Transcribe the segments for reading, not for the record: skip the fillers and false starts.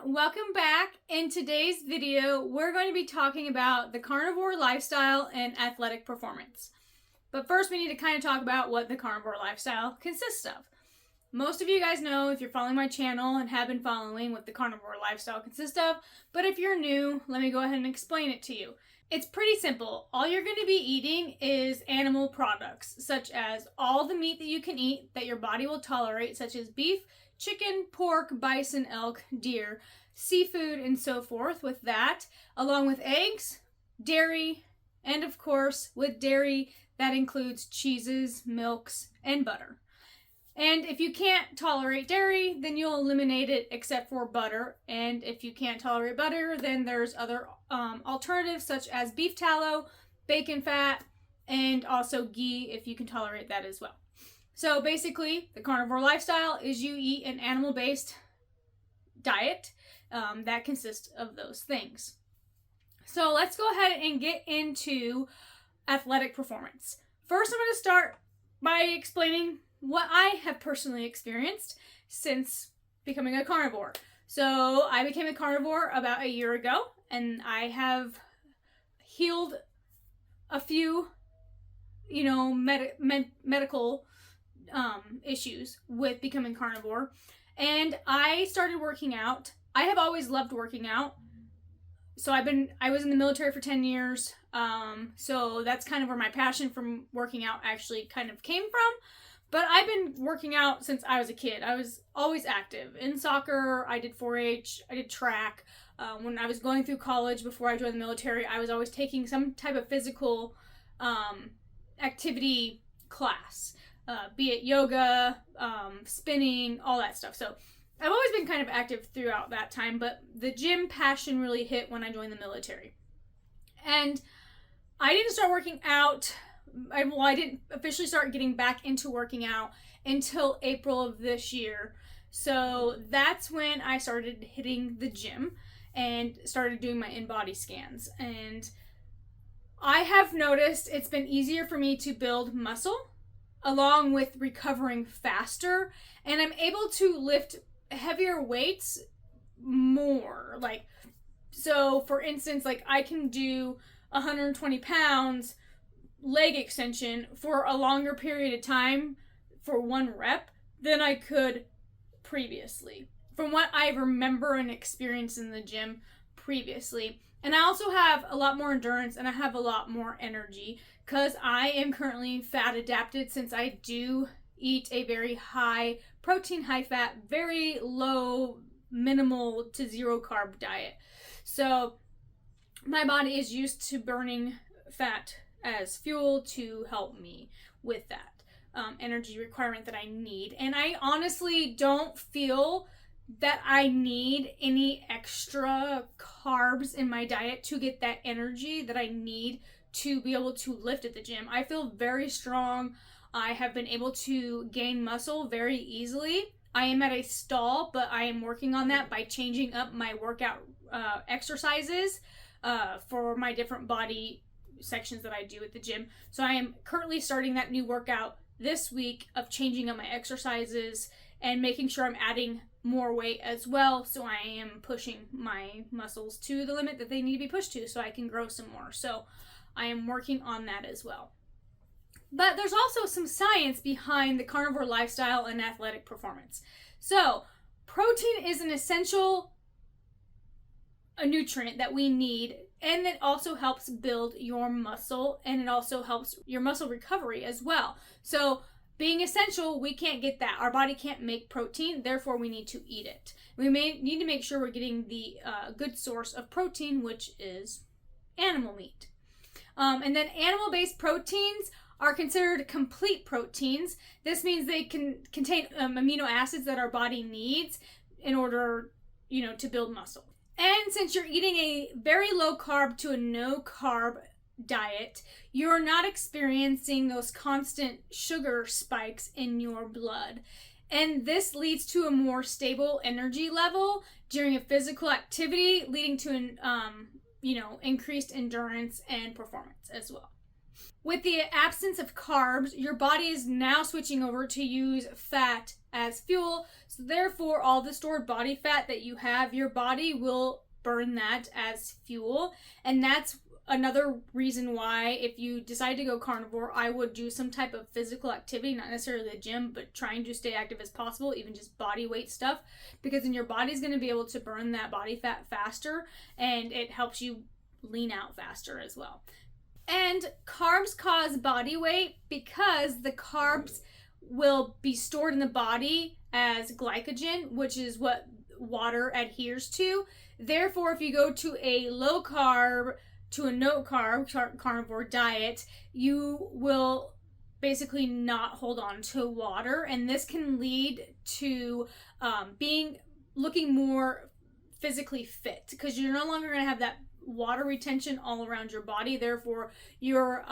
welcome back. In today's video, we're going to be talking about the carnivore lifestyle and athletic performance. But first, we need to kind of talk about what the carnivore lifestyle consists of. Most of you guys know, if you're following my channel and have been following, what the carnivore lifestyle consists of. But if you're new, let me go ahead and explain it to you. It's pretty simple. All you're going to be eating is animal products, such as all the meat that you can eat that your body will tolerate, such as beef, chicken, pork, bison, elk, deer, seafood, and so forth with that, along with eggs, dairy, and of course, with dairy, that includes cheeses, milks, and butter. And if you can't tolerate dairy, then you'll eliminate it except for butter. And if you can't tolerate butter, then there's other alternatives such as beef tallow, bacon fat, and also ghee if you can tolerate that as well. So basically, the carnivore lifestyle is you eat an animal-based diet that consists of those things. So let's go ahead and get into athletic performance. First, I'm going to start by explaining what I have personally experienced since becoming a carnivore. So I became a carnivore about a year ago, and I have healed a few, medical issues with becoming carnivore. And I started working out. I have always loved working out. So I was in the military for 10 years. So that's kind of where my passion from working out actually kind of came from. But I've been working out since I was a kid. I was always active. In soccer, I did 4-H, I did track. When I was going through college before I joined the military, I was always taking some type of physical activity class. Be it yoga, spinning, all that stuff. So I've always been kind of active throughout that time, but the gym passion really hit when I joined the military. And I didn't start working out, I didn't officially start getting back into working out until April of this year. So that's when I started hitting the gym and started doing my in-body scans. And I have noticed it's been easier for me to build muscle along with recovering faster, and I'm able to lift heavier weights more. So for instance, I can do 120 pounds leg extension for a longer period of time for one rep than I could previously, from what I remember and experienced in the gym previously. And I also have a lot more endurance and I have a lot more energy because I am currently fat adapted, since I do eat a very high protein, high fat, very low, minimal to zero carb diet. So my body is used to burning fat as fuel to help me with that energy requirement that I need. And I honestly don't feel that I need any extra carbs in my diet to get that energy that I need to be able to lift at the gym. I feel very strong. I have been able to gain muscle very easily. I am at a stall, but I am working on that by changing up my workout exercises for my different body sections that I do at the gym. So I am currently starting that new workout this week of changing up my exercises and making sure I'm adding more weight as well. So I am pushing my muscles to the limit that they need to be pushed to so I can grow some more. So I am working on that as well. But there's also some science behind the carnivore lifestyle and athletic performance. So protein is an essential nutrient that we need, and it also helps build your muscle, and it also helps your muscle recovery as well. So being essential, we can't get that. Our body can't make protein, therefore we need to eat it. We may need to make sure we're getting the good source of protein, which is animal meat. And then animal-based proteins are considered complete proteins. This means they can contain amino acids that our body needs in order, to build muscle. And since you're eating a very low carb to a no carb diet, you're not experiencing those constant sugar spikes in your blood. And this leads to a more stable energy level during a physical activity, leading to an increased endurance and performance as well. With the absence of carbs, your body is now switching over to use fat as fuel. So therefore, all the stored body fat that you have, your body will burn that as fuel. And that's another reason why, if you decide to go carnivore, I would do some type of physical activity, not necessarily the gym, but trying to stay active as possible, even just body weight stuff, because then your body's going to be able to burn that body fat faster, and it helps you lean out faster as well. And carbs cause body weight because the carbs will be stored in the body as glycogen, which is what water adheres to. Therefore, if you go to a low carb to a no carb carnivore diet, you will basically not hold on to water, and this can lead to looking more physically fit, because you're no longer going to have that water retention all around your body. Therefore, your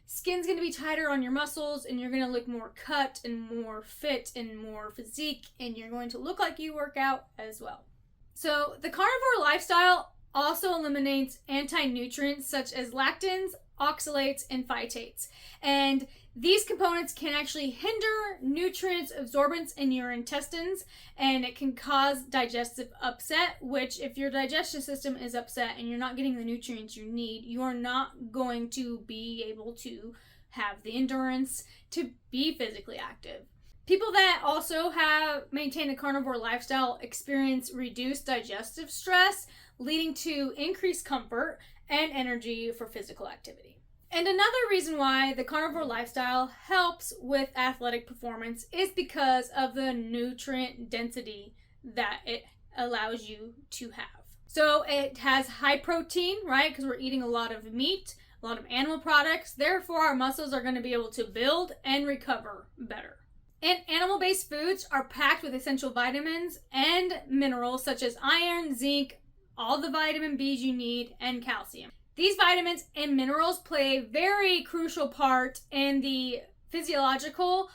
skin's going to be tighter on your muscles, and you're going to look more cut and more fit and more physique, and you're going to look like you work out as well. So the carnivore lifestyle also eliminates anti-nutrients such as lactins, oxalates, and phytates. And these components can actually hinder nutrients absorbance in your intestines, and it can cause digestive upset, which if your digestive system is upset and you're not getting the nutrients you need, you are not going to be able to have the endurance to be physically active. People that also have maintained a carnivore lifestyle experience reduced digestive stress, leading to increased comfort and energy for physical activity. And another reason why the carnivore lifestyle helps with athletic performance is because of the nutrient density that it allows you to have. So it has high protein, right? Because we're eating a lot of meat, a lot of animal products. Therefore, our muscles are going to be able to build and recover better. And animal-based foods are packed with essential vitamins and minerals such as iron, zinc, all the vitamin B's you need, and calcium. These vitamins and minerals play a very crucial part in the physiological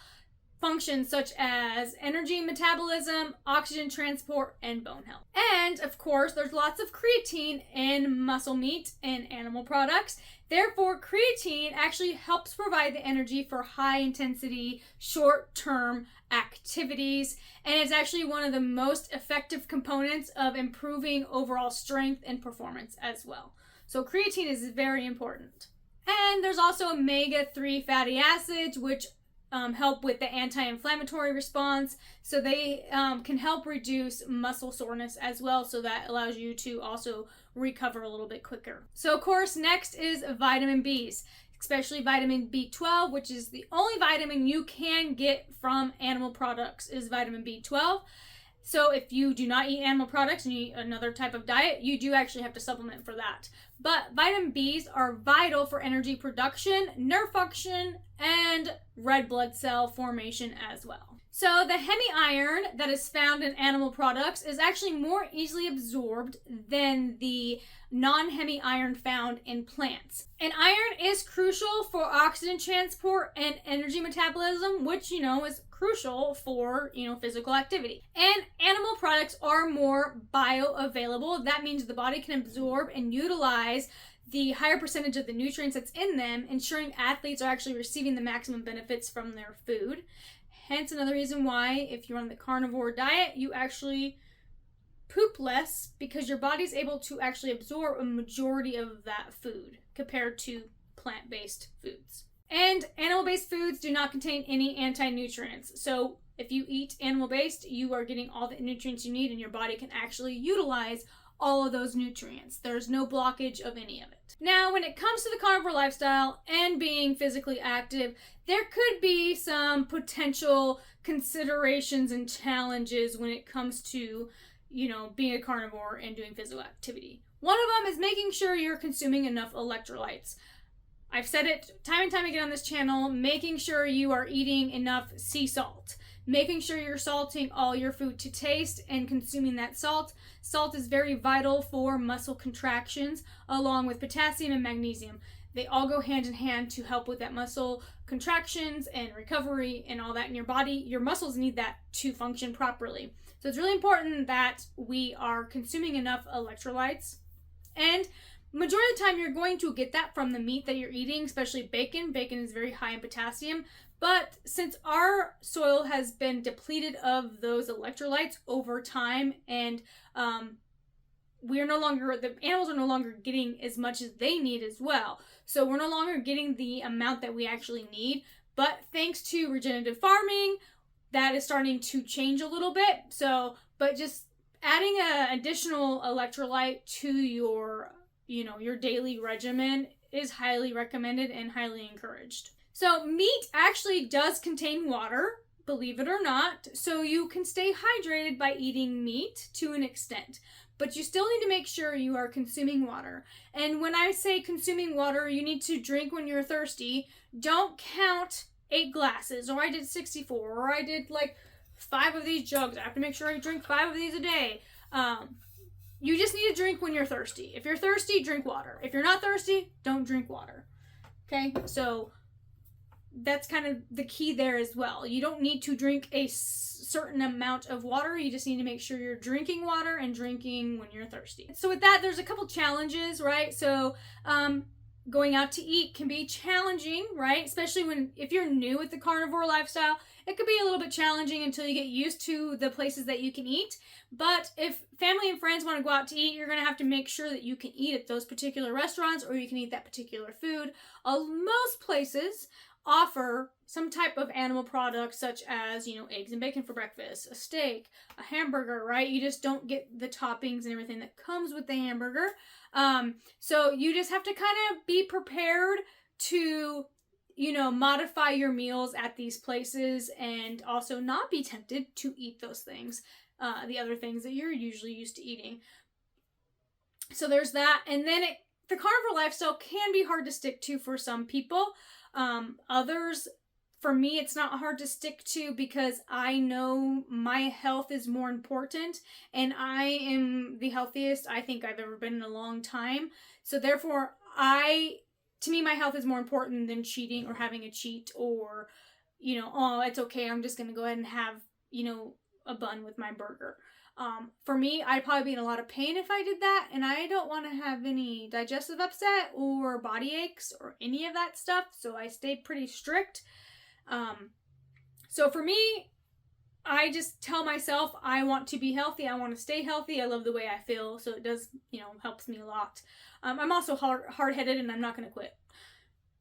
functions such as energy metabolism, oxygen transport, and bone health. And of course, there's lots of creatine in muscle meat and animal products. Therefore, creatine actually helps provide the energy for high intensity, short-term activities, and it's actually one of the most effective components of improving overall strength and performance as well. So creatine is very important. And there's also omega-3 fatty acids, which help with the anti-inflammatory response. So they can help reduce muscle soreness as well. So that allows you to also recover a little bit quicker. So of course, next is vitamin B's, especially vitamin B12, which is the only vitamin you can get from animal products is vitamin B12. So if you do not eat animal products and you eat another type of diet, you do actually have to supplement for that. But vitamin B's are vital for energy production, nerve function, and red blood cell formation as well. So the hemi-iron that is found in animal products is actually more easily absorbed than the non-hemi-iron found in plants. And iron is crucial for oxygen transport and energy metabolism, which, is crucial for, physical activity. And animal products are more bioavailable. That means the body can absorb and utilize the higher percentage of the nutrients that's in them, ensuring athletes are actually receiving the maximum benefits from their food. Hence another reason why if you're on the carnivore diet, you actually poop less because your body's able to actually absorb a majority of that food compared to plant-based foods. And animal-based foods do not contain any anti-nutrients. So if you eat animal-based, you are getting all the nutrients you need and your body can actually utilize all of those nutrients. There's no blockage of any of it. Now, when it comes to the carnivore lifestyle and being physically active, there could be some potential considerations and challenges when it comes to, being a carnivore and doing physical activity. One of them is making sure you're consuming enough electrolytes. I've said it time and time again on this channel, making sure you are eating enough sea salt. Making sure you're salting all your food to taste and consuming that salt. Salt is very vital for muscle contractions, along with potassium and magnesium. They all go hand in hand to help with that muscle contractions and recovery and all that in your body. Your muscles need that to function properly. So it's really important that we are consuming enough electrolytes. And majority of the time you're going to get that from the meat that you're eating, especially bacon. Bacon is very high in potassium. But since our soil has been depleted of those electrolytes over time, and the animals are no longer getting as much as they need as well. So we're no longer getting the amount that we actually need. But thanks to regenerative farming, that is starting to change a little bit. So, but just adding an additional electrolyte to your daily regimen is highly recommended and highly encouraged. So meat actually does contain water, believe it or not. So you can stay hydrated by eating meat to an extent. But you still need to make sure you are consuming water. And when I say consuming water, you need to drink when you're thirsty. Don't count 8 glasses, or I did 64, or I did like 5 of these jugs. I have to make sure I drink 5 of these a day. You just need to drink when you're thirsty. If you're thirsty, drink water. If you're not thirsty, don't drink water. Okay? So that's kind of the key there as well. You don't need to drink a certain amount of water. You just need to make sure you're drinking water and drinking when you're thirsty. So with that, there's a couple challenges, right? So going out to eat can be challenging, right? Especially if you're new with the carnivore lifestyle, it could be a little bit challenging until you get used to the places that you can eat. But if family and friends want to go out to eat, you're going to have to make sure that you can eat at those particular restaurants, or you can eat that particular food. Most places offer some type of animal product, such as, eggs and bacon for breakfast, a steak, a hamburger, right? You just don't get the toppings and everything that comes with the hamburger. So you just have to kind of be prepared to, modify your meals at these places, and also not be tempted to eat those things, the other things that you're usually used to eating. So there's that. And then the carnivore lifestyle can be hard to stick to for some people. Others, for me, it's not hard to stick to because I know my health is more important, and I am the healthiest I think I've ever been in a long time. So therefore, to me, my health is more important than cheating or having a cheat, or, it's okay, I'm just going to go ahead and have, a bun with my burger. For me, I'd probably be in a lot of pain if I did that, and I don't want to have any digestive upset or body aches or any of that stuff, so I stay pretty strict. So for me, I just tell myself I want to be healthy, I want to stay healthy, I love the way I feel, so it does, helps me a lot. I'm also hard-headed, and I'm not going to quit.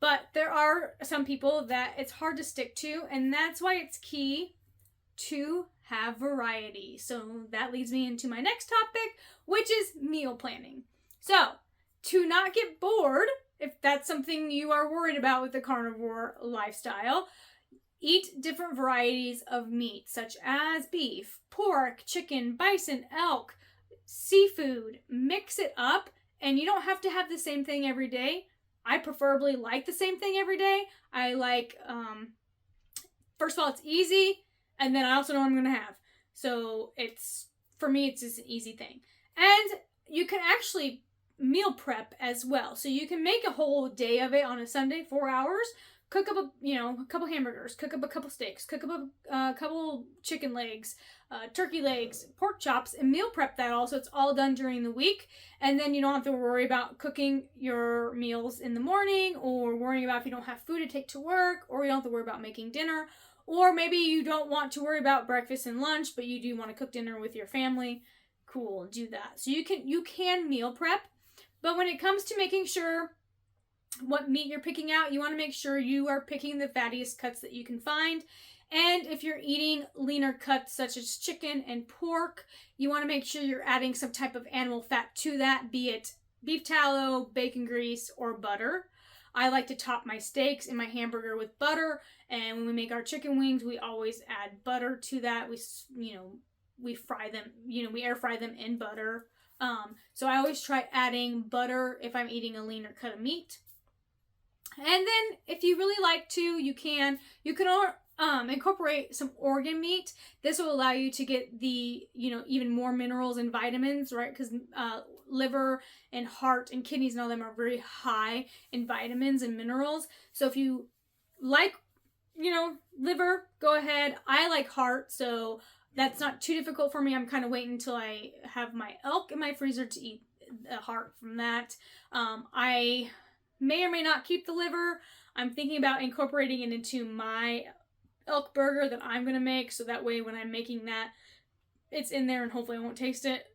But there are some people that it's hard to stick to, and that's why it's key to have variety. So that leads me into my next topic, which is meal planning. So to not get bored, if that's something you are worried about with the carnivore lifestyle, eat different varieties of meat, such as beef, pork, chicken, bison, elk, seafood. Mix it up, and you don't have to have the same thing every day. I preferably like the same thing every day. I like, first of all, it's easy, and then I also know what I'm going to have. So for me, it's just an easy thing. And you can actually meal prep as well. So you can make a whole day of it on a Sunday, 4 hours, cook up a couple hamburgers, cook up a couple steaks, cook up a couple chicken legs, turkey legs, pork chops, and meal prep that all. So it's all done during the week. And then you don't have to worry about cooking your meals in the morning, or worrying about if you don't have food to take to work, or you don't have to worry about making dinner. Or maybe you don't want to worry about breakfast and lunch, but you do want to cook dinner with your family. Cool, do that. So you can meal prep, but when it comes to making sure what meat you're picking out, you want to make sure you are picking the fattiest cuts that you can find. And if you're eating leaner cuts such as chicken and pork, you want to make sure you're adding some type of animal fat to that, be it beef tallow, bacon grease, or butter. I like to top my steaks and my hamburger with butter, and when we make our chicken wings, we always add butter to that. We fry them, we air fry them in butter. So I always try adding butter if I'm eating a leaner cut of meat. And then if you really like to, you can incorporate some organ meat. This will allow you to get the, even more minerals and vitamins, right? Because liver and heart and kidneys and all them are very high in vitamins and minerals. So if you like, liver, go ahead. I like heart, so that's not too difficult for me. I'm kind of waiting until I have my elk in my freezer to eat the heart from that. I may or may not keep the liver. I'm thinking about incorporating it into my elk burger that I'm going to make, so that way when I'm making that, it's in there and hopefully I won't taste it.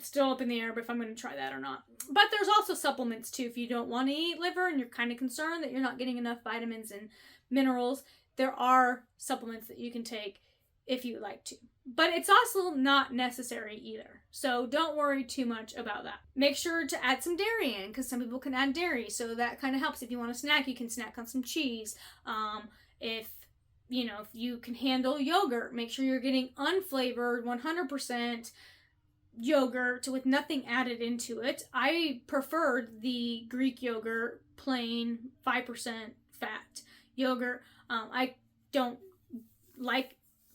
Still up in the air, but if I'm going to try that or not. But there's also supplements too. If you don't want to eat liver and you're kind of concerned that you're not getting enough vitamins and minerals, there are supplements that you can take if you like to. But it's also not necessary either. So don't worry too much about that. Make sure to add some dairy in, because some people can add dairy. So that kind of helps. If you want to snack, you can snack on some cheese. If you can handle yogurt, make sure you're getting unflavored 100% yogurt with nothing added into it. I preferred the Greek yogurt, plain 5% fat yogurt. I don't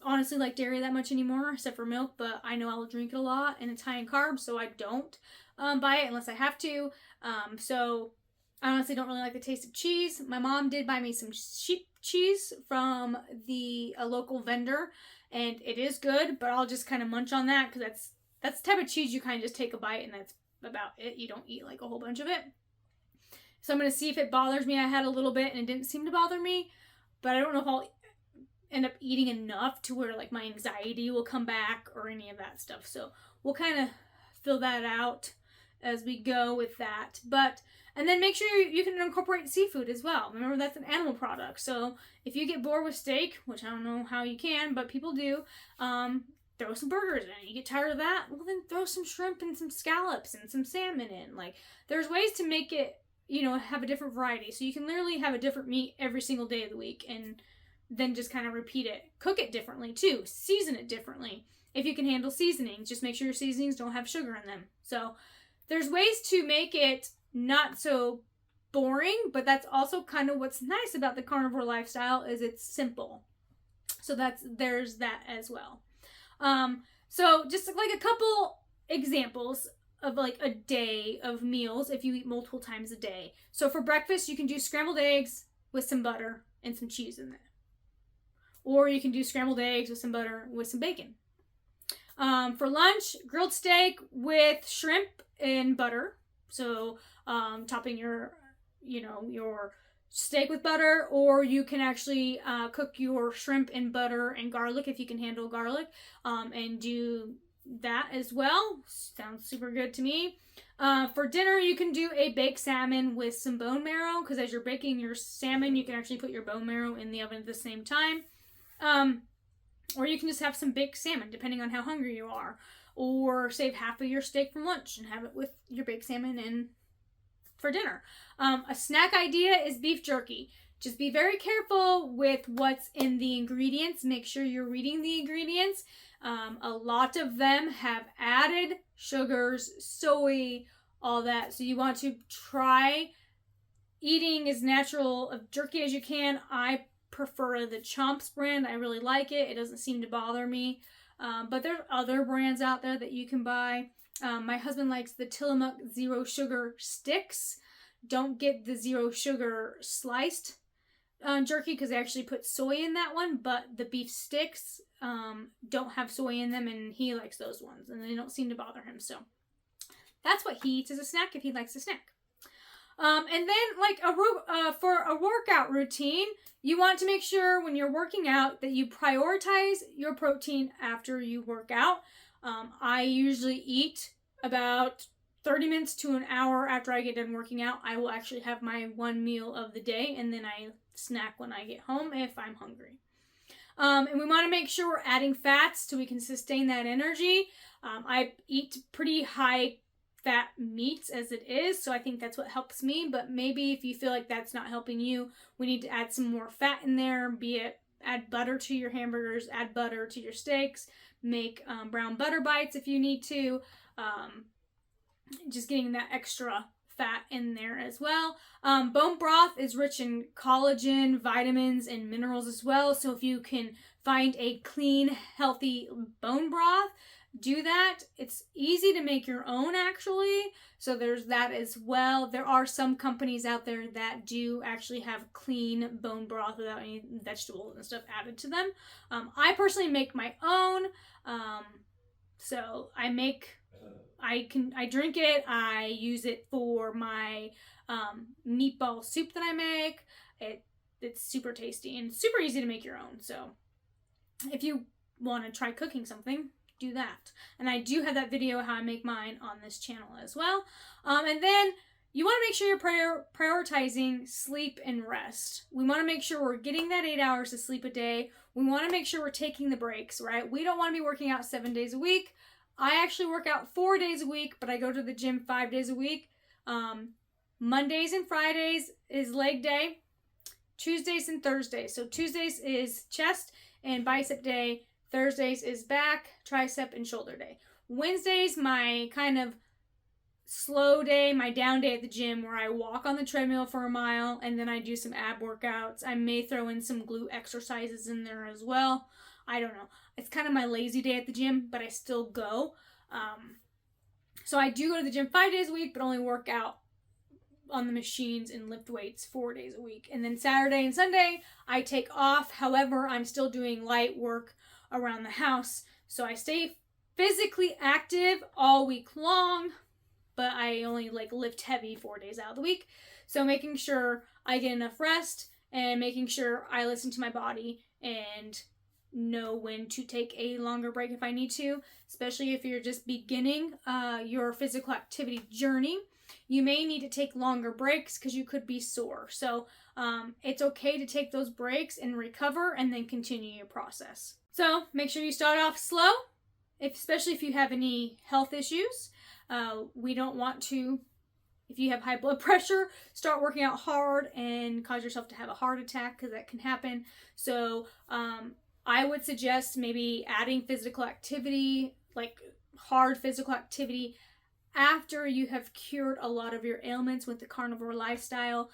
honestly like dairy that much anymore, except for milk, but I know I'll drink it a lot, and it's high in carbs, so I don't buy it unless I have to. So I honestly don't really like the taste of cheese. My mom did buy me some sheep cheese from a local vendor, and it is good, but I'll just kind of munch on that, because that's the type of cheese you kind of just take a bite and that's about it. You don't eat like a whole bunch of it. So I'm going to see if it bothers me. I had a little bit and it didn't seem to bother me, but I don't know if I'll end up eating enough to where like my anxiety will come back or any of that stuff. So we'll kind of fill that out as we go with that. And then make sure you can incorporate seafood as well. Remember, that's an animal product. So if you get bored with steak, which I don't know how you can, but people do, throw some burgers in. You get tired of that? Well, then throw some shrimp and some scallops and some salmon in. Like, there's ways to make it, have a different variety. So you can literally have a different meat every single day of the week and then just kind of repeat it. Cook it differently too. Season it differently. If you can handle seasonings, just make sure your seasonings don't have sugar in them. So there's ways to make it not so boring, but that's also kind of what's nice about the carnivore lifestyle, is it's simple. So there's that as well. So just like a couple examples of like a day of meals if you eat multiple times a day. So for breakfast, you can do scrambled eggs with some butter and some cheese in there. Or you can do scrambled eggs with some butter with some bacon. For lunch, grilled steak with shrimp and butter. So topping your steak with butter, or you can actually cook your shrimp in butter and garlic if you can handle garlic, and do that as well. Sounds super good to me. For dinner, you can do a baked salmon with some bone marrow, because as you're baking your salmon, you can actually put your bone marrow in the oven at the same time. Or you can just have some baked salmon, depending on how hungry you are. Or save half of your steak from lunch and have it with your baked salmon and for dinner. A snack idea is beef jerky. Just be very careful with what's in the ingredients. Make sure you're reading the ingredients. A lot of them have added sugars, soy, all that. So you want to try eating as natural of jerky as you can. I prefer the Chomps brand. I really like it. It doesn't seem to bother me. But there's other brands out there that you can buy. My husband likes the Tillamook Zero Sugar Sticks. Don't get the zero sugar sliced jerky, because they actually put soy in that one, but the beef sticks don't have soy in them, and he likes those ones, and they don't seem to bother him. So that's what he eats as a snack if he likes to snack. And then like for a workout routine, you want to make sure when you're working out that you prioritize your protein after you work out. I usually eat about 30 minutes to an hour after I get done working out. I will actually have my one meal of the day, and then I snack when I get home if I'm hungry. And we want to make sure we're adding fats so we can sustain that energy. I eat pretty high fat meats as it is, so I think that's what helps me. But maybe if you feel like that's not helping you, we need to add some more fat in there, be it add butter to your hamburgers, add butter to your steaks, make brown butter bites if you need to. Just getting that extra fat in there as well. Bone broth is rich in collagen, vitamins, and minerals as well. So if you can find a clean, healthy bone broth, do that. It's easy to make your own, actually. So there's that as well. There are some companies out there that do actually have clean bone broth without any vegetables and stuff added to them. I personally make my own. So I I drink it. I use it for my meatball soup that I make. It's super tasty and super easy to make your own. So if you want to try cooking something, do that. And I do have that video how I make mine on this channel as well. And then you want to make sure you're prioritizing sleep and rest. We want to make sure we're getting that 8 hours of sleep a day. We want to make sure we're taking the breaks, right? We don't want to be working out 7 days a week. I actually work out 4 days a week, but I go to the gym 5 days a week. Mondays and Fridays is leg day. Tuesdays and Thursdays. So Tuesdays is chest and bicep day. Thursdays is back, tricep, and shoulder day. Wednesdays, my kind of slow day, my down day at the gym, where I walk on the treadmill for a mile and then I do some ab workouts. I may throw in some glute exercises in there as well. I don't know. It's kind of my lazy day at the gym, but I still go. So I do go to the gym 5 days a week, but only work out on the machines and lift weights 4 days a week. And then Saturday and Sunday, I take off. However, I'm still doing light work around the house. So I stay physically active all week long, but I only lift heavy 4 days out of the week. So making sure I get enough rest and making sure I listen to my body and know when to take a longer break if I need to, especially if you're just beginning your physical activity journey. You may need to take longer breaks because you could be sore. So it's okay to take those breaks and recover and then continue your process. So make sure you start off slow, especially if you have any health issues. We don't want to, if you have high blood pressure, start working out hard and cause yourself to have a heart attack, because that can happen. So I would suggest maybe adding physical activity, like hard physical activity, after you have cured a lot of your ailments with the carnivore lifestyle.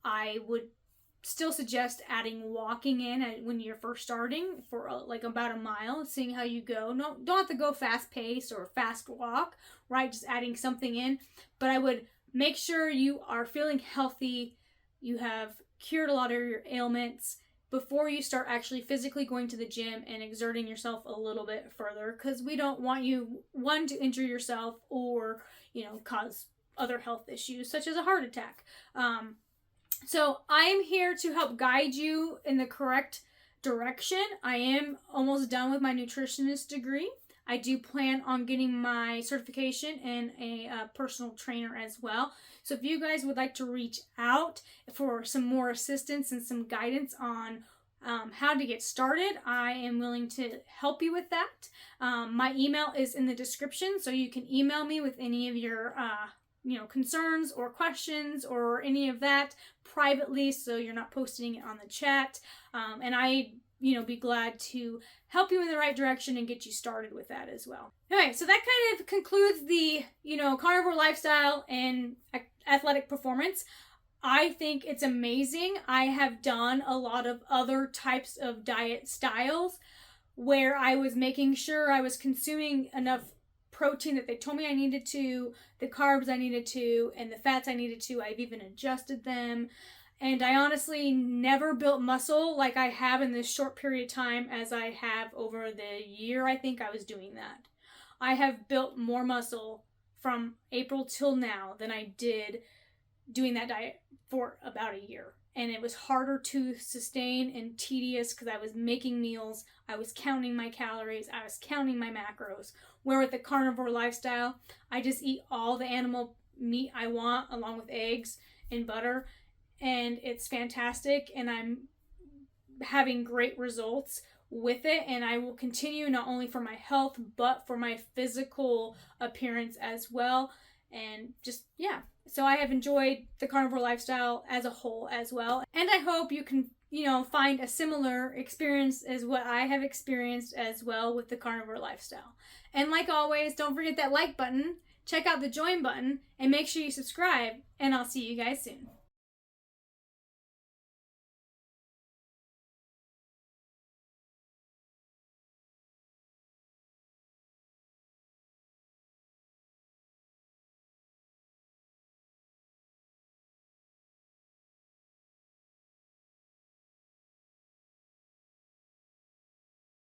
I would still suggest adding walking in when you're first starting for about a mile, seeing how you go. No, don't have to go fast pace or fast walk, right? Just adding something in. But I would make sure you are feeling healthy, you have cured a lot of your ailments before you start actually physically going to the gym and exerting yourself a little bit further, because we don't want you, one, to injure yourself or, cause other health issues such as a heart attack. So I'm here to help guide you in the correct direction. I am almost done with my nutritionist degree. I do plan on getting my certification and a personal trainer as well. So if you guys would like to reach out for some more assistance and some guidance on how to get started, I am willing to help you with that. My email is in the description, so you can email me with any of your concerns or questions or any of that privately, so you're not posting it on the chat. And I be glad to help you in the right direction and get you started with that as well. Okay, so that kind of concludes the, carnivore lifestyle and athletic performance. I think it's amazing. I have done a lot of other types of diet styles where I was making sure I was consuming enough protein that they told me I needed to, the carbs I needed to, and the fats I needed to. I've even adjusted them. And I honestly never built muscle like I have in this short period of time as I have over the year I think I was doing that. I have built more muscle from April till now than I did doing that diet for about a year. And it was harder to sustain and tedious because I was making meals, I was counting my calories, I was counting my macros. Where with the carnivore lifestyle, I just eat all the animal meat I want along with eggs and butter. And it's fantastic, and I'm having great results with it, and I will continue not only for my health but for my physical appearance as well. And just, so I have enjoyed the carnivore lifestyle as a whole as well, and I hope you can find a similar experience as what I have experienced as well with the carnivore lifestyle. And like always, don't forget that like button, check out the join button, and make sure you subscribe, and I'll see you guys soon.